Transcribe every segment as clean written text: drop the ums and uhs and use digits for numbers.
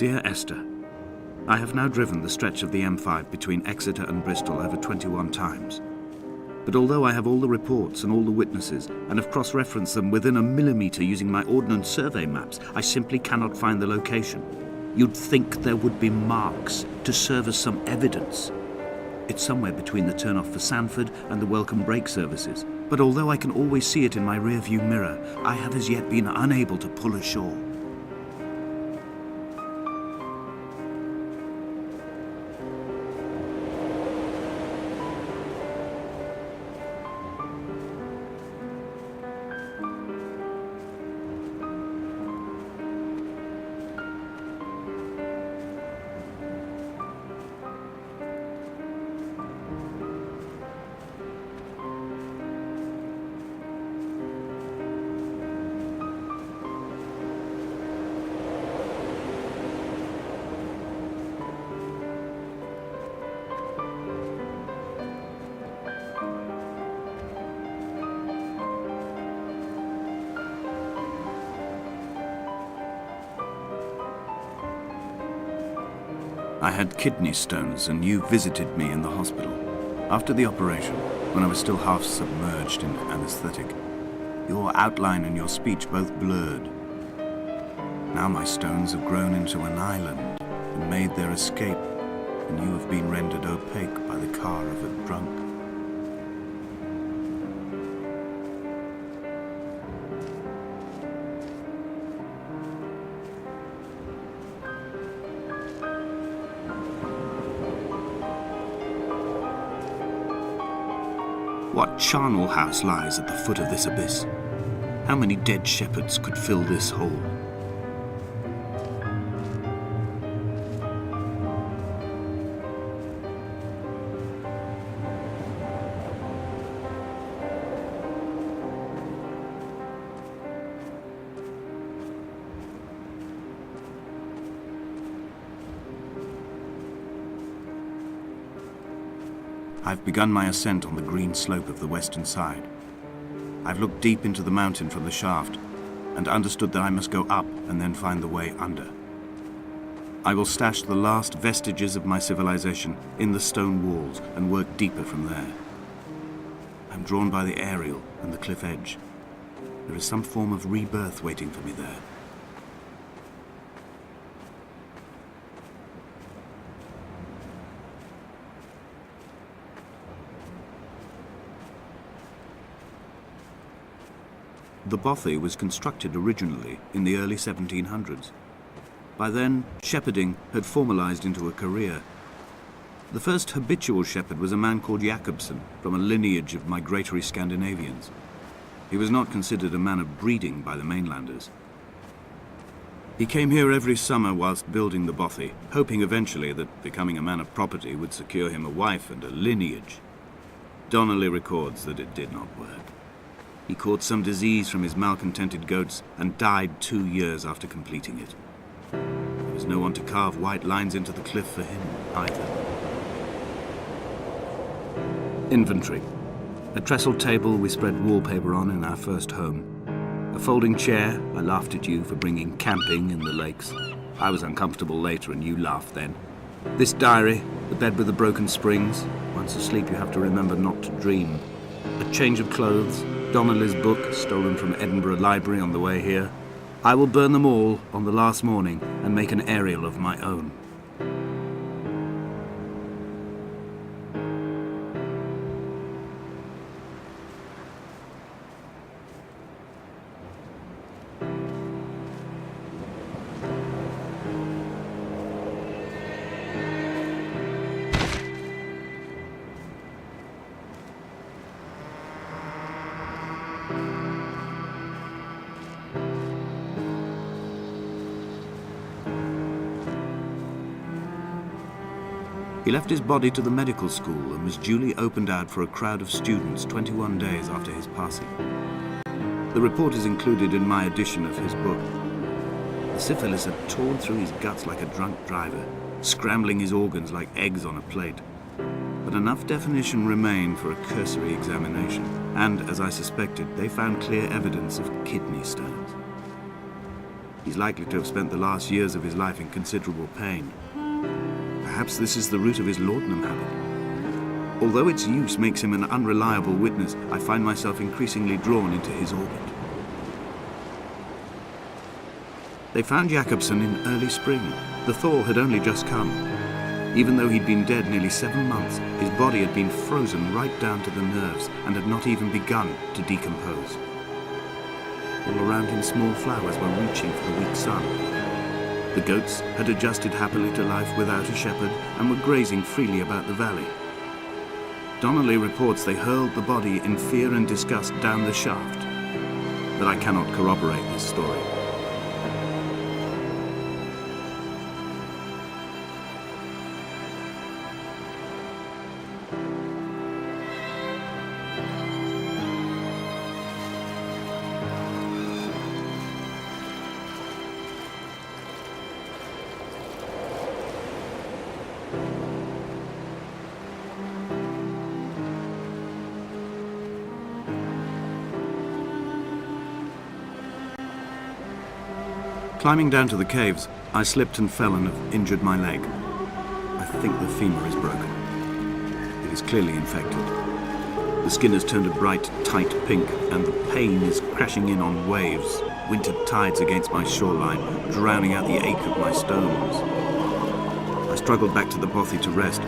Dear Esther, I have now driven the stretch of the M5 between Exeter and Bristol over 21 times. But although I have all the reports and all the witnesses, and have cross-referenced them within a millimetre using my Ordnance Survey maps, I simply cannot find the location. You'd think there would be marks to serve as some evidence. It's somewhere between the turn-off for Sanford and the welcome brake services. But although I can always see it in my rear-view mirror, I have as yet been unable to pull ashore. I had kidney stones and you visited me in the hospital. After the operation, when I was still half submerged in anesthetic, your outline and your speech both blurred. Now my stones have grown into an island and made their escape, and you have been rendered opaque by the car of a drunk. What charnel house lies at the foot of this abyss? How many dead shepherds could fill this hole? I've begun my ascent on the green slope of the western side. I've looked deep into the mountain from the shaft and understood that I must go up and then find the way under. I will stash the last vestiges of my civilization in the stone walls and work deeper from there. I'm drawn by the aerial and the cliff edge. There is some form of rebirth waiting for me there. The bothy was constructed originally in the early 1700s. By then, shepherding had formalized into a career. The first habitual shepherd was a man called Jacobsen, from a lineage of migratory Scandinavians. He was not considered a man of breeding by the mainlanders. He came here every summer whilst building the bothy, hoping eventually that becoming a man of property would secure him a wife and a lineage. Donnelly records that it did not work. He caught some disease from his malcontented goats and died 2 years after completing it. There was no one to carve white lines into the cliff for him either. Inventory. A trestle table we spread wallpaper on in our first home. A folding chair. I laughed at you for bringing camping in the lakes. I was uncomfortable later and you laughed then. This diary, the bed with the broken springs. Once asleep you have to remember not to dream. A change of clothes. Donnelly's book, stolen from Edinburgh Library on the way here. I will burn them all on the last morning and make an aerial of my own. He left his body to the medical school and was duly opened out for a crowd of students 21 days after his passing. The report is included in my edition of his book. The syphilis had torn through his guts like a drunk driver, scrambling his organs like eggs on a plate. But enough definition remained for a cursory examination, and, as I suspected, they found clear evidence of kidney stones. He's likely to have spent the last years of his life in considerable pain. Perhaps this is the root of his laudanum habit. Although its use makes him an unreliable witness, I find myself increasingly drawn into his orbit. They found Jakobsen in early spring. The thaw had only just come. Even though he'd been dead nearly 7 months, his body had been frozen right down to the nerves and had not even begun to decompose. All around him small flowers were reaching for the weak sun. The goats had adjusted happily to life without a shepherd and were grazing freely about the valley. Donnelly reports they hurled the body in fear and disgust down the shaft, but I cannot corroborate this story. Climbing down to the caves, I slipped and fell and have injured my leg. I think the femur is broken. It is clearly infected. The skin has turned a bright, tight pink, and the pain is crashing in on waves, winter tides against my shoreline, drowning out the ache of my stones. I struggled back to the bothy to rest,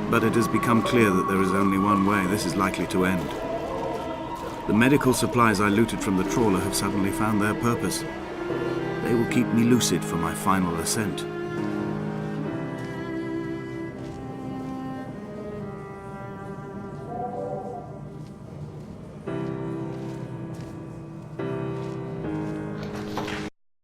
but it has become clear that there is only one way this is likely to end. The medical supplies I looted from the trawler have suddenly found their purpose. They will keep me lucid for my final ascent.